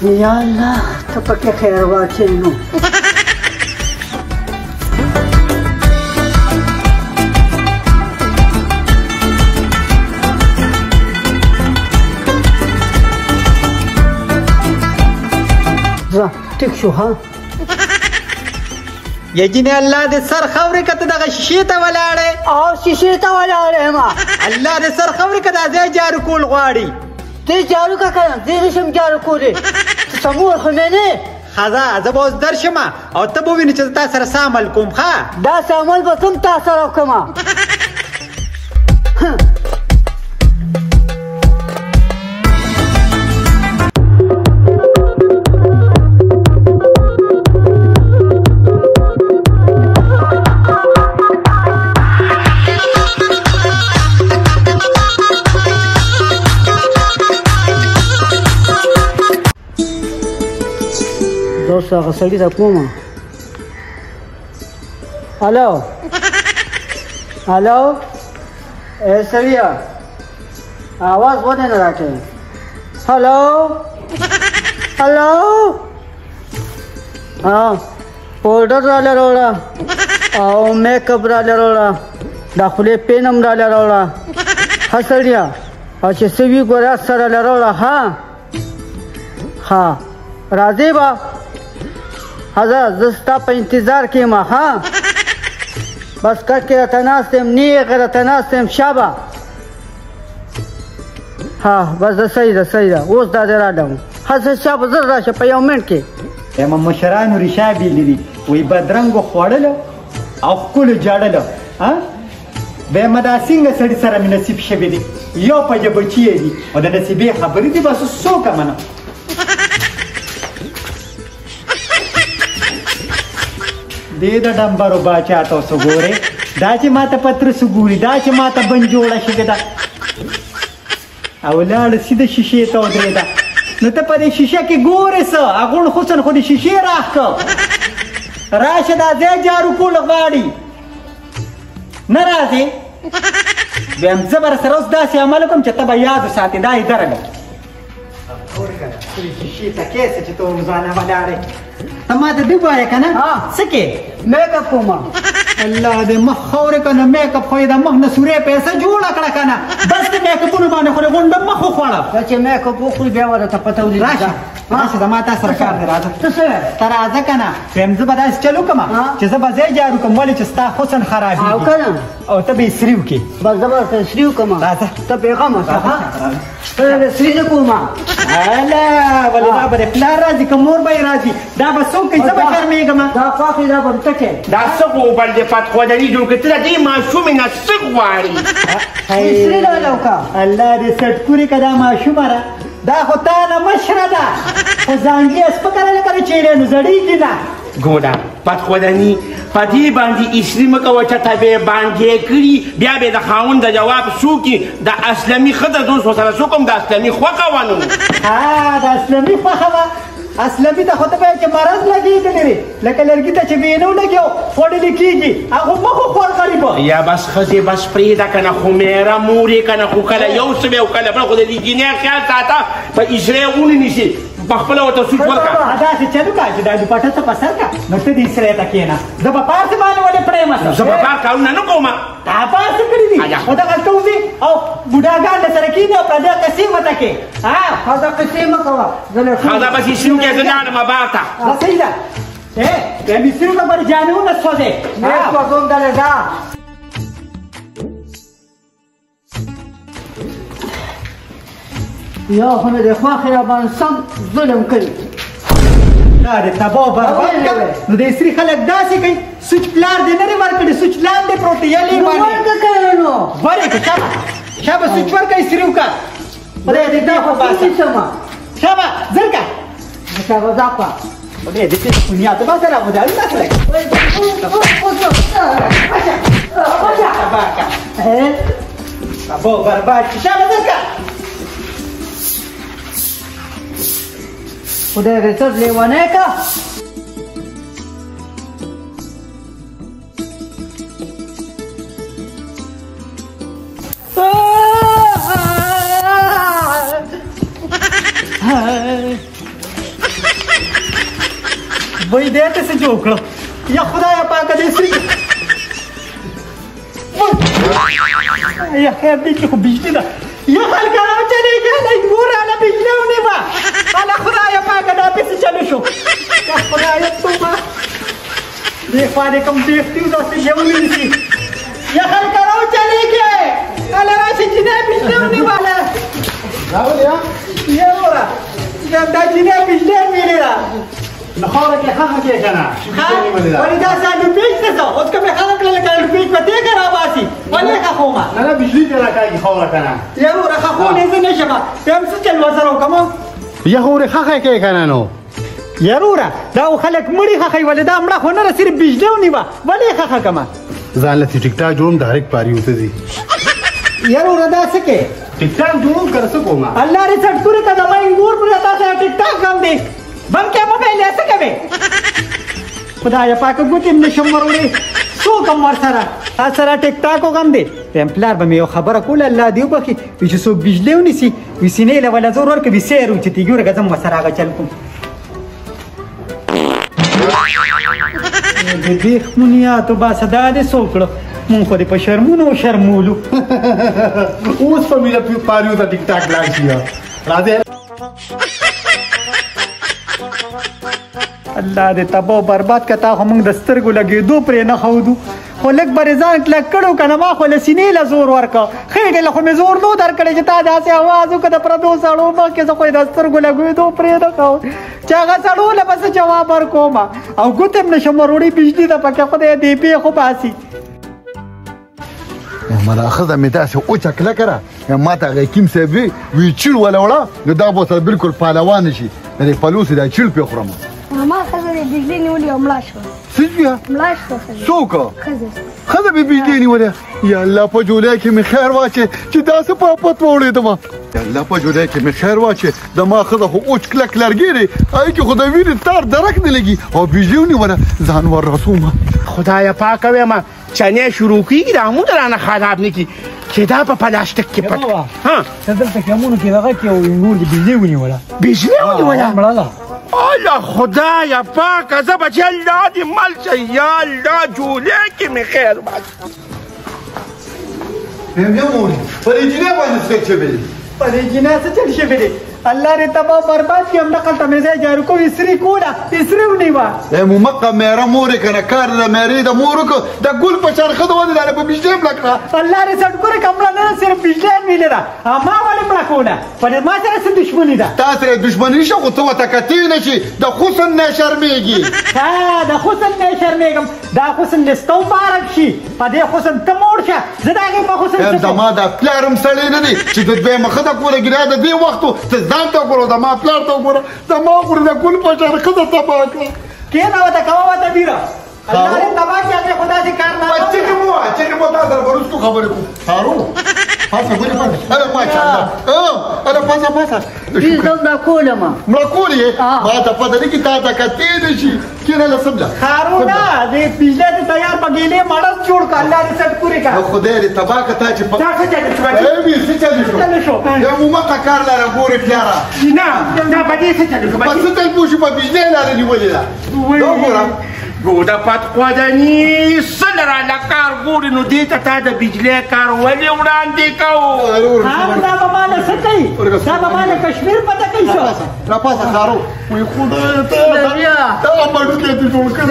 یا الله ته پکې خیر واچوې نو ځه ټیک شو ها یجینې الله دې سر خاورې که ته دغه شیشې ته ولاړې او شیشې ته ولاړې ما الله دې سر خاورې که دا ځای جارو کول غواړي ته جارو که کنه زه نشم جارو کولی ته سمور خو مې نه ښه زه به اوس درشم او ته به ووینې چې زه تا سره څه عمل کوم ښه داسې عمل به څه تا سره وکړم دوست هغه سړي ته کومه هلو هلو ای سړیه आवाज ولې نه راکوې هلو هلو پوډر راله راوړه او میک اپ راله راوړه د خولې پین هم راله راوړه ښه سړیه او چې څه وي ګوره سره راله راوړه ها راځې به زه ستا په انتظار کې یم ها بس کټ کې راته ناست یم نیغ راته ناست یم شابه ها بس صحیح ده اوس دا دې راډم ښه شابه زر راشه په یو منټ کې اما مشرانو ریشا بیلې دي وایي بدرنګو خوړلو او ښکلو جاړلو بیا دا څنګه سړي سره مې نصیب شوي دي یو په جبچي دي او د نصیبې خبرې دي بس څوک منم دې د ډمبرو باچا ته اوس وګورې دا چې ما ته پترس وګوري دا چې ما ته بن جوړه شوې ده او لاړه سیده شیشې ته ودرېده نو ته په دې شیشه کې ګورې څه هغوړ حسن خو د شیشې راښ کړ راشه دا ځای جارو کول غواړي نه راځې بیا هم زه به راسره اوس داسې عمل وکړم چې ته به یاد وساتې دا یې درګه شیشې ته کیسه چې ته روزانه ولاړې ته ما ته دې ووایه که نه څه کې میک اپ کومه الله دې مخ خورې که نه میک اپ خو یې د مخ نه سورې پیسه جوړه کړه که نه بس د میک اپونو باندې خو دې غونډه مخ وخوړه دا چې میک اپ وکړي بیا ورته پته ولګي راشه زما تا سره کار دی راځه ته څه ته راځه که نه ویم زه به داسې چل وکړم چې زه به ځای جارو کړم ولې چې ستا حسن خرابېږي او که نه او ته به یې سري وکړې بس زه به ورته سري وکړم راځه ته بېغمه شه ته به سري نه کومه اله ولې دا به د پلار راځي که مور به یې راځي دا به څوک کوي زه به شرمېږم دا خوښې دا به ته کوې دا څه خو بلدې فتخودني جوړ کړې ته د دې ماشومې نه څه غواړې سري ډول وکړه الله دې سټکورې که دا ماشومه ده دا خو تا نه مشره ده خو زانګې یې سپکه ده لکه د چیرې نو زړېږي نه ګوډه فتخودني په دې باندې اسري مه کوه چې ته به یې باندې کړي بیا به د خاوند د جواب څوکي د اسلامي ښځه دوست ورسره څوک هم د اسلامي خوښه وه نو د اسلامي خوښه وه اسلامي ته خو ته باید چې مرض لګېدلی دی لکه لرګي ته چې بې نه ولګي او خوړلې کېږي هغه مه خو خور غریبه یا بس ښځې بس پرېږده که نه خو میره مور یې که نه خو کله یو څه وی او کله بل خو د دې جینۍ خیال ساته په اسرې ونیسي په خپله ورته سوچ ورکړه داسې چل وکړه چې دا دوپټه څه په سر کړه نو ته د اسرې ته کښېنه زه به پارسې باندې ولې پرېمه زه به کار کارونه نه کوم تا پارسې کړي دي خو دغلته وځي او بوډاګان درسره کښېني او پردې قصې ورته کې دا قصې مه کوه ښځه بس اسري وکړې زه لاړم بار ته صحیح ده بیا مې سرو لپاره جامې ونسوځې نه سوځوم دلې دا یا خو مې د خوښې را باندې سم ظلم کړي دا دې تباه برباد کړه نو د اسري خلک داسې کوي سوچ پلار دې نه دی ورکړی سوچ لاندې پروت دی یلې باندې ورکه کوې نو ورکړه شابه سوچ ورکړه اسري وکړه خدای دې دا خو باسه شابه زرکه شابه ځاپه خدای دې څه دنیا ته باسه را ودالو نه سره تباه برباد شابه زرکه خدای دې څه لیونی که وای دې ته څه جوړ کړو یا خدایه پاکه دې سري یا خیر دې کې خو بجلي ده یا خلکه راوچلېږي هلئ ګوره هله بجلي ونیوه هله خدایه پاکه دا پسې چلو شو یا خدایه توبه دې خوا دې کوم دیختي و داسې شی ونیسي یا خلکه راوچلېږي هله راشي جینۍ بجلي ونیوه هله یا وره دا جینۍ بجلي ویلې ده نو خاوره کې خخه کې که نه ولې دا ساده پیچ ته څه اوس که مې خلک لکه پیچ په دې کې راباسي ولې خخومه نه نه بجلي دې راکاږي خاوره که نه یا وره خخونې زه نه شم بیا هم څه چل ورسره وکړم یا خو ورې خخه کې که نه نو یروره دا خلک مړي خخوي ولې دا مړه خو نه ده صرف بجلي ونیوه ولې خخه کړمه ځان له ټیک ټاک جوړم ډایرکټ پاري وته دي یروره دا څه کې ټیک ټاک جوړم که څه کوم الله دې سټ پورې که زما انګور پورې تاسو ټیک ټاک هم دی بم کې موبایل یې څه کوې خدایه پاکه ګوتې م نشم وروړې څوک هم ورسره تا سره ټیک ټاک وغم دی ویم پلار به مې یو خبره کوله الله دې وبخي وي چې څوک بجلي ونیسي وي سینې له وله زور ورکړي سیر اوچتېږي ورکه زه م ورسره هغه چل کوم د دې خمونیاتو باسه دا دې څه وکړو مونږ خو دې په شرمونو شرمولو اوس په مینه پاري وته ټیک ټاک لاړ شي راځه الله دې تباہ برباد که تا خو موږ د سترګو لګېدو پرې نه ښودو خو لږ به ځان کلک کړو که نه ما خو له سینې له زور ورکړه خېټې له خو مې زور نو درکړی چې تا داسې اواز وکړه د پردو سړو مخکې زه خو یې د سترګو لګېدو پرې نه ښود چې هغه سړو له به څه جواب ورکوم او ګوتې م نشم وروړي بجلي ده پکې خدای دې پېښو باسي ملاخذه مې داسې اوچه کلکه ده ما ته هغه حکیم صاحب وي چیړ وله وړه نو دا به ورسره بلکل پهلوان شي د دې پلوسې دا چیړ پې خورم ما ښځه دې بجلي نیولې او مړه شوه څه بیا مړه شوه ښځه څوک ښځه ښځه مې بجلي نیولې یا الله په جولای کې مې خیر واچې چې داسې په آفت واوړېدم یا الله په جولای کې مې خیر واچې د ما ښځه خو اوچ کلک لرګی دی هغې کې خو د وینې تار درک نه لګي او بجلي ونیوله ځان ور رسومه خدایه پاکه ویمه چنې شروع کېږي دا مونږ رانه خراب نه کړي چې دا په پلاستیک کې پټ ته دلته کمونو کې دغه کې یو انګور د بجلي ونیوله بجلي ونیوله مړه ده الله خدایه پاکه زه به چې الله دې مل شه یا الله جولې کې مې خیر واچي بیا مورې پر انجینر باندې څه شوی دی په دې جناه څه چل شوی دی الله دې تباہ برباد کړي همدغه ته مې ځای جارو کوو اسري کوله اسري ونیوه مومقه میره مورې که نه کار د میرې د مور وکړو د ګل په شان ښه ده ودې دا په بجلي مړه کړه الله دې سټکوره که مړه نه ده صرف بجلي ویلې ده ما ولې مړه کوله په دې ما سره څه دښمني ده تا سره دښمني نشته خو ته ورته کتې نه شي د حسن نه شرمېږي د حسن نه شرمېږم دا حسن دې ستا مبارک شي په دې حسن ته موړ شه زه د هغې په حسن زما دا پلار هم سړی نه دی چې د دویمه ښځه کوله ګریا د دې وختو ته ځان ته وګوره زما پلار ته وګوره زما وګوره د ګل په شان ښځه تباه کړه کېنه ورته کوه ورته بیره الله دې تباه کړي هغې خو داسې کار نه چېرې مو تا سره به وروستو خبرې کوو هارو پاسه ګلې پاسه اره ماشاءالله اره پاسه پاسه زه دا کولم مړه کول یې ما ته پته نه کي تا ته کتې نه شي کېنه له سمجه خارونه دې بجلي دې تیار په ګیلې مړه جوړ کړه الله دې سټ پورې کړه خدای دې تباه کړه تا چې دا څه چلې شو څه چلې شو یا مومقه کار لاره ګورې پلاره نه دا په دې څه چلې شو په څه چل پوه شو په بجلۍ لاره نیولې ده دا وګوره ګوده پتخودني څه لراله کار ګورې نو دې ته تا د بجلۍ کار ولې وړاندې کوو دا به ما نه څه کوي دا به ما نه کشمیر پته کوي شو راپاسه خارو وایي خدایه ته مړوکی دې جوړ کړ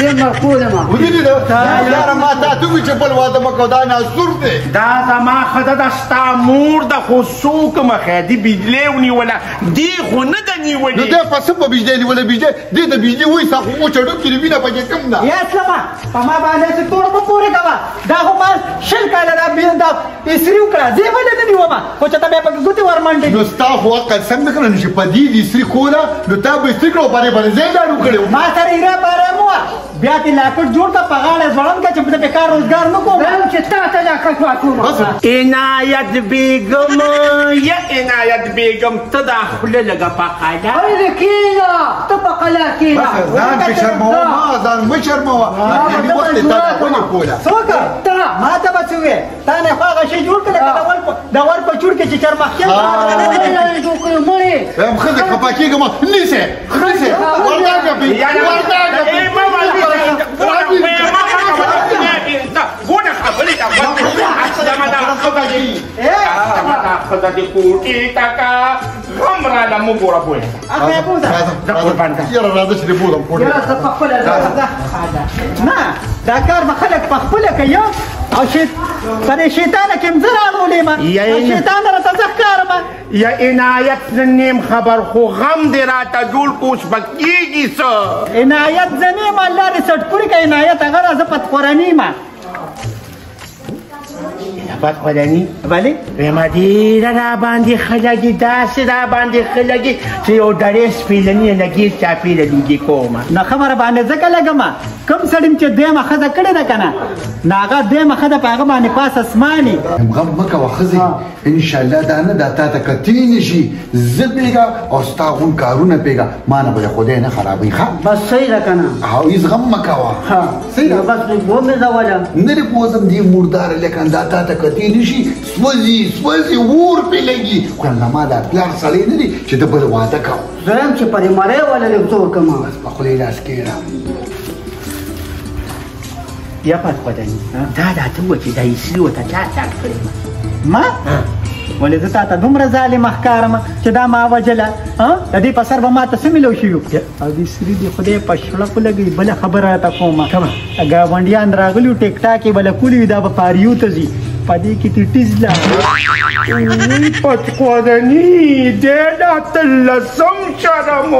زه ما کولم ودې ده یاره ما تا ته وایي چې بل واده مه کوه دا نازور دی دا زما ښځه ده ستا مور ده خو څوک مخی دې بجلۍ ونیوله دې خو نه ده نو نیولې دی په څه په بجلۍ نیولې بجلۍ دې د بجلۍ وایي ستا خو وچړو کې وینه پکې کم ده یا اسلامه په ما باندې چې تور مه پورې کوه دا خو ما شل کاله دا اسري وکړه زه یې ولې نه نیومه خو چې ته بیا پکې ګوتې ورمنډې نو ستا خو عقل سم نه کړه نو چې په دې د اسري کوله نو تا به اسري کړه او باندې ځای ډاډو کړی ما سره ایره باره مه وه بیا دې لاکټ جوړ ته په غاړه ځوړم که چې د بیکار روزګار نه کوم چې تا ته لاکټ واچوم عنایت بیگم یا عنایت بیگم ته دا خوله لږه پخاله هی کېږه ته په قلا کېږه ځان پې شرموه ما ځان مه شرموه دې وخت یې تا ته ولې کوله څوک ته ما ته به څه وې تا نه خو هغه شی جوړ کړه لکه د ور په چوړ کې چې چرمختیان مړې یم ښځه خفه کېږم نیسې نیسې ورداګه پې ورداګه پې ګونه خبرې ده اسلامه دا خبره دي اسلامه دا خبره دي کوټې تاکا غم را له مو ګوره بوی یاره راځه چې دې بولم کوټې نه دا کار به خلک په خپله کوي او پر شیطانه کې م زه راغولې ما شیطان راته زه ښکارم یا عنایت زه نیم خبر خو غم دې راته جوړ کو اوس به کېږي څه عنایت زه نیم الله دې سټکوري که عنایت هغه را زه پتخورني ما بد خودنی بله ما ډېره را باندې ښه لګي داسې را باندې ښه لګي چې یو ډرې سپېلني لګي چاپېره لوګي کومه نه خبره باندې ځکه لګم کوم سړی چې دویمه ښځه کړې ده که نه نو هغه دویمه ښځه په هغه باندې پاس اسماني غم مه کوه ښځې انشاءالله دا نه دا تا ته کتلی نه شي زه پرېږه او ستا غون کارونه پرېږه ما نه به خدای نه خرابوي ښه بس صحیح ده که نه او هېڅ غم مه کوه صحیح ده بس ومې ځوله نه دې پوهېږم دې مرداره لکن دا تا ته کتلی نه شي سوځي سوځي اور پرې لګي خو نه ما دا پلار سړی نه دی چې د بل واده کوم زه یم چې پرې مړی وله لږ څه وکړم بس په خولې لاس کېږم یا پات خودني دا راته ووایه چې دا ایسري ورته چا چا کړې ما ولې زه تا ته دومره ظالمه ښکارم چې دا ما وجله د دې په سر به ما ته څه میلو شوي او دې سري دې خدای په شړپ لګوي بله خبره راته کومه ګاونډیان راغلي ټیک ټاک یې بله کولي وي دا به پاریو ته ځي په دې کې تې ټیزله پتخودني دې دا تلسم شرم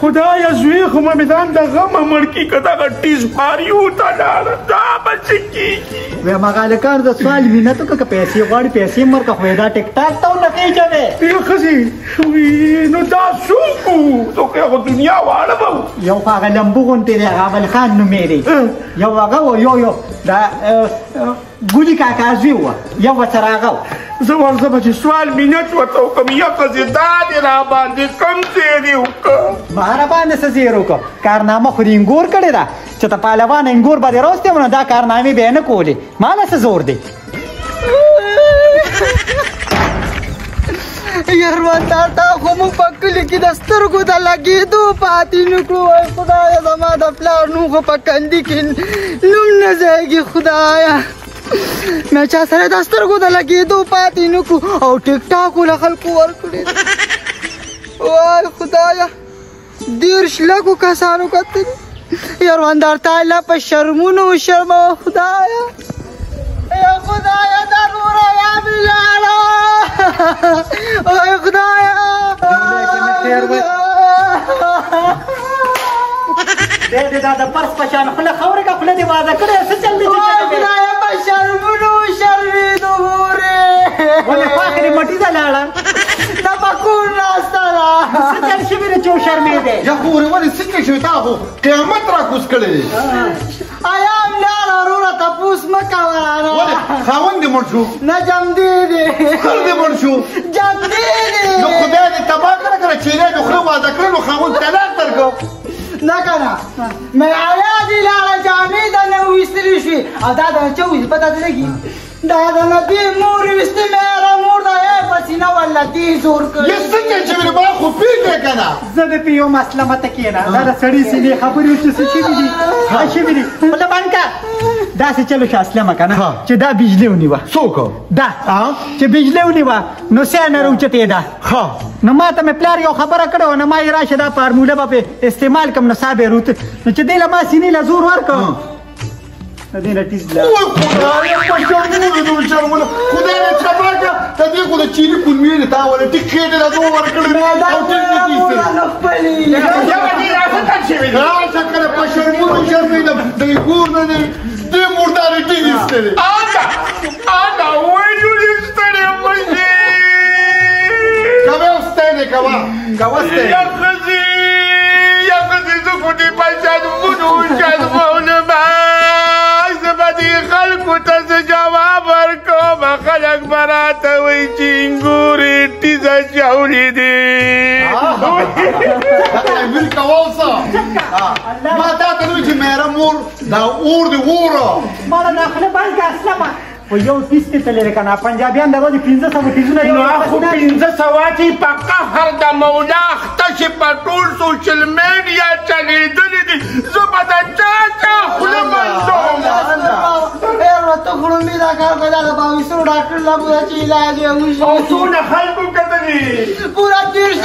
خدایا زوی خو مې ځان د غمه مړ کي که دغه ټیز پاریو ته لاړه دا به څه کېږي وایم هغه هلکان زه سوال مینت وکړه که پیسې غواړي پیسې م ورکړه خو یې دا ټیک ټاک ته ونه خېجوې ښځې نو دا څوک وو څوک هغه دنیا واړه به یو خو هغه لمبو غوندې دی غابل خان نومېږي یو هغه و یو دا ګولي کاکا زوی وه یو ورسره هغه و زه ورځمه چې سوال مینت ورته وکړم یا ښځې دا دې را باندې کم زیري وکړه ما را باندې څه زیر وکړه کارنامه خو دې انګور کړې ده چې ته پهلوان انګور به دې راوستې نو دا کارنامې به یې نه کولې ما له څه زور دی یاروندار تا خو موږ په کلي کې د سترګو د لګېدو پاتې نه کړو وای خدایه زما د پلار نوم خو په کندي کې نوم نه ځایږي خدایه مې چا سره د سترګو د لګېدو پاتې نه کړو او ټیک ټاک له خلکو ورکړې وای خدایه 10 لکو کسانو کتلي یاروندار تا الله په شرمونو وشرموه خدایه یا خدایه ضروره یا بلاله اوه خدایا دې دا د پرس په شان خوله خاورې که خوله دې واده کړې څه چل دی خدایا په شرمونو شرمېدو هورې ولې خوا کې دې مټي ته لاړه دا په کور ناسته ده څه چل شوي دی چې وشرمېدې یا خو ورې ولې څه شوي تا خو قیامت را کوز کړی دی ایا ملاله وروره تپوس مه کوه ولې خاوند دې مړ شو نه جمدې دي خر دې مړ شو جمدې دي نو خدای دې تباه کړه که نه چیرې د خوله واده کړه نو خاوند طلاق درکړو نه که نه مې ایا دې لاړه جامې د نه ویستلې شوې او دا د چا ویستې پته دې لګي دا د نبي مور ویستې مېره مور ده په سینه والله دې زور کړی یا څنګه چې مې ما خو پېږې که نه زه دې په یو مسله مته کښېنه دا د سړي سینې خبرې چې څه شوي دي ښه شوي دي خوله بند کړه داسې چلو شه اسلمه که نه چې دا بجلۍ ونیوه څوک دا چې بجلۍ ونیوه نو سیانه راوچتېده ښه نو ما ته مې پلار یو خبره کړې وه نو ما یې راشه دا فارموله به پې استعمال کړم نو سا به یې روته نو چې دی له ما سینې له زور ورکړ نو دې نه ټیز له اوه خدایه په شرمونو دې وشرمونه خدای دې تباه کړه ته دې خو د چیني کلمې دې تا ولې ټیک خېټې له زور ورکړې او ټیک دې کیسته راشه که نه په شرمونو شرمېدم د کور نه دې دې مردارې ټیک ایستلې انا ویلو دې ستړی مشي کوه ستړی کوه ستړی یا ښځې زه خو دې پشان مونو شرمه خلکو ته زه جواب ورکوم خلک به راته وایي چې انګورې ټیزه چاولې دي تعبیر کول څه ما تا ته وایي چې میره مور دا اور دې وره مالا دا خله بلکه اسلامه و یو تیس ته تللی کنه پنجابیان د ورځې 1500 تیزونه یو نو خو 1500 چې په قهر د مولا اخته چې په ټول سوشل میډیا چلېدلي دي زه به د چا خوله منډوم ته خړومې دا کار کوي دا د 2200 ډاکټر لا بوله چې علاج یې وشي او څونه خلکو کتلي پورا 30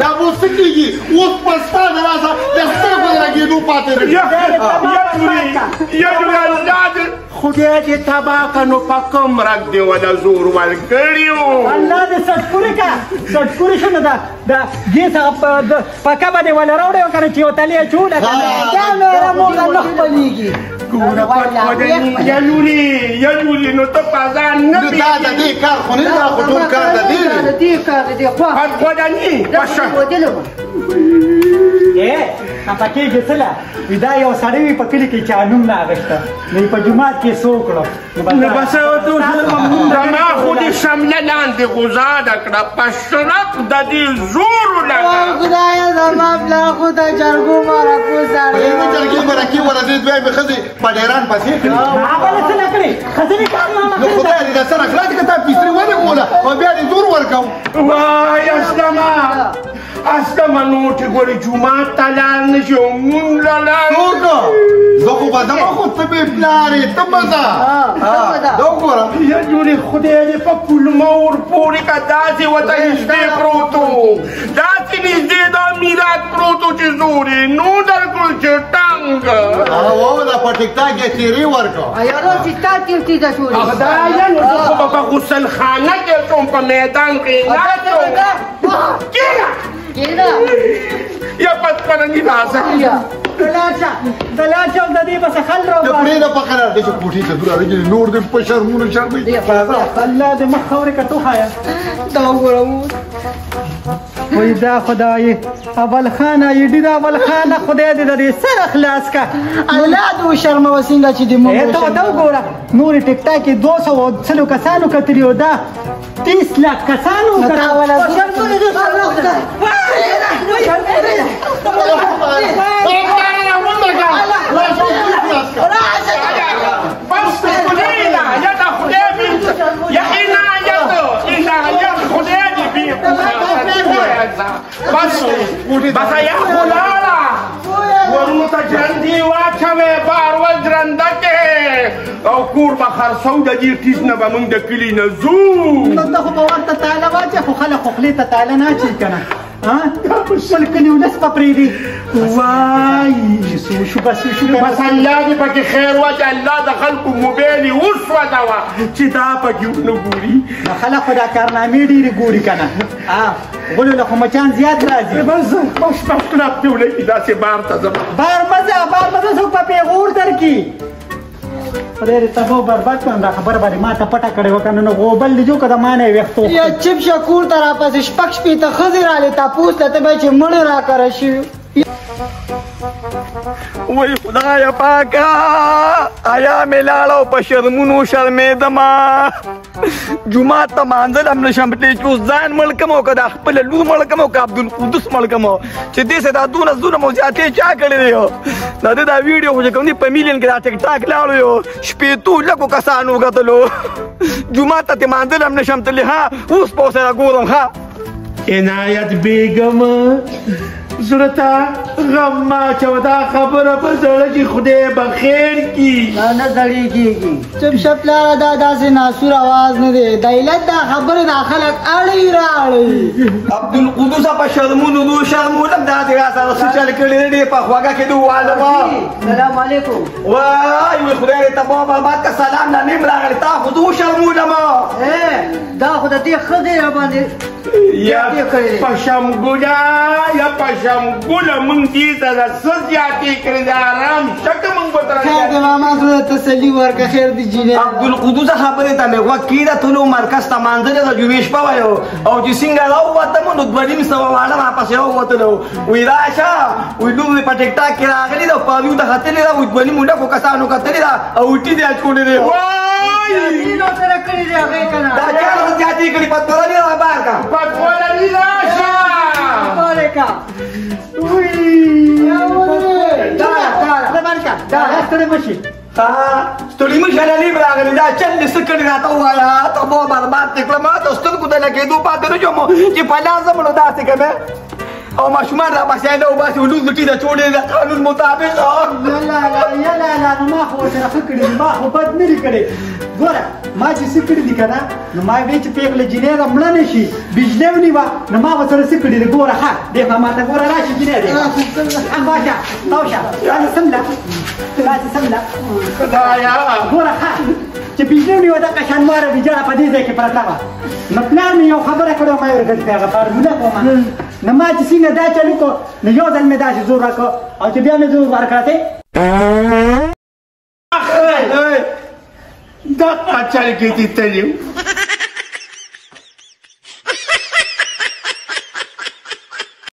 دا به څه کېږي اوس په ستا د لاسه د سترګو د لګېدو پاتې نه خدای دې تباه که نو په کوم رګ دې ونه زور ورکړي الله دې سټکورې که سټکورې شو نو دا ګیس هغه پکه به دې وله راوړی و که نه چې یو تلې یې چوله دا میره مور نه خپلېږي ګوره پټودني یا لولي نو ته په ځان نه دا د دې کار خو نه دا خو ټول کار د دې پټودني خفه کېږي څله وي دا یو سړی وي په کلي کې چا نوم نه اخېسته نو یې په جومات کې څه وکړو نو بس زما خو دې شمله لاندې غوزاده کړه په شرط د دې زور ولګه خدایه زما پلار خو د جرګو مرکو سړی جرګې مرکې وله دې دوی مې ښځې په ډېران پسې کړي هغه له څه نه کړې ښځینې کار نه نو خدای دې د سر اخلاق که تا پیسري ونه کوله او بیا دې زور ورکو وای اسلمه نو چې ګورې جومات ته لاړ نه شي او مونږ له لاړ څوک زه خو به دمه خو ته مې پلارې ته به ځه دا وګوره یا جوړې خدای دې په کولمه ورپورې که داسې ورته نږدې پروت و داسې نږدې دا میرات پروت و چې زور یې نو درکړو چې ټنګ او دا په ټیک ټاک یې تیرې ورکړه خدایه نو زه خو به په غسلخانه کې شوم په میدان کې ناست یا پتپرنی راځه دلاچه او د دې بس خل د پرېږده په قرار دی چې کوټې ته دور راځي نور دې په شرمونو شرموي الله دې مخ خورې که توخایه دا وګوره وای دا خدای اول خانه یې ډېر اول خانه خدای دې د دې سر خلاص کا الله دې وشرموه څنګه چې دې موږ ته ورته وګوره نورې ټیک ټاک کې 200 کسانو کتلي او دا 30 लाख کسانو بس یا خلالا ورنو ته جرندې واچوې بار وجرنده کې او کور به خرڅو د دې ټیس نه به موږ د کلي نه ځو نو ته خو به ورته تاله واچې خو خلک خو خولې ته تاله نه اچوي که نه خپل کلي ولس به پرېږدي وای څه وشو بس وشو بس الله دې پکې خیر واچي الله د خلکو موبایل یې وسوځوه چې دا پکې ونه ګوري خلک خو دا کارنامې ډېرې ګوري که نه غلو له خو مچان زیات راځي بس کلاب ته ولګي داسې بار ته ځم بار مزه څوک په پیغور درکړي خدای دې تباو برباد کړم دا خبره باندې ما ته پټه کړې وه که نه نو غوبل دې جو که د ما نه یې ویښتو یا چپ شه کور ته راپسې شپږ شپېته ښځې رالې تپوس ته ته به چې مړې راکره شوي وای خدایا پاکه آیا مې لاړه او په شرمونو شرمېدمه جومات ته مانځل هم نشم پټې چې اوس ځان مړ کړم او که دا خپله لور مړ کړم او که عبدالقدوس مړ کړم چې دې سه دا دونه ظلم او زیاتې چا کړی دی دا د دا ویډیو خو چې کوم دی په میلیون کې دا ټیک ټاک لاړو یو شپېتو لکو کسانو وکتلو جومات ته تې مانځل هم نشم تللی ها اوس په سره ګورم ښه عنایت بیګم زړه ته غم ما اچوه دا خبره په زړه کې خدای به خیر کي دا نه زړې کېږي چپ شه پلاره دا داسې ناسور اواز نه دی د علت دا خبرې دا خلک اړوي راړوي عبدالقدوس په شرمونو نو شرمولم دا دې را سره څه چل کړی دی په خواږه کې دې ووالمه سلام علیکم وای وای خدای دې تباه برباد که سلام نه نیم راغلی تا خو دې وشرمولمه دا خو د دې ښځې راباندې یا پشم ګله یا پشم شم ګوله مونږ دې ته د څه زیاتې کړې د آرام شکه مونږ به تر خیر دی ماما زړه تسلي ورکړه خیر دی جینۍ عبدالقدوس خبرې ته مې غوږ کېده ټولو مرکز ته مانځلې ده جمعې شپه وایو او چې څنګه راووتم نو 2.5 سوه واړه راپسې راووتلو وایي راشه وایي لور مې په ټیک ټاک کې راغلې ده او پاویو ته ختلې ده وایي 2.5 ډکو کسانو کتلې ده او وټي دې اچولې دی نو سره کړي دی هغې که نه دا چا له زیاتې کړي پتوله دې رابار کا پتولري راشه پاره کا ستړي مه شلالي به راغلې دا چل دې څه کړي راته ووایه ته به برباد دې کړم د سترګو د لګېدو پاتې نه شوم چې په لاس ځم نو داسې کومې او ماشومان راپسې نه وباسي لوز لوټي د چوڼې د قانون مطابق لا نو ما خو ورسره ښه کړي ما خو بد نه دي کړي ګوره ما چې څه کړي دي که نه نو ما ویې چې پېغله جینۍ را مړه نه شي بجلۍ ونیوه نو ما ورسره څه کړي دي ګوره ښه دی خوا ما ته ګوره راشي جینۍ دی باشه تاو شه داسې سمله داسې سمله خدایا ګوره ښه چې بجلۍ ونیوه دغه شانواره ویجاړه په دې ځای کې پرته وه نو پلار مې یو خبره کړې وه ما یې ورکړې په هغه فارموله کومه نو ما چې څنګه دا چل وکړو نو یو ځل مې داسې زور راکړو او چې بیا مې زور ورکړی دا چل کې دې تللی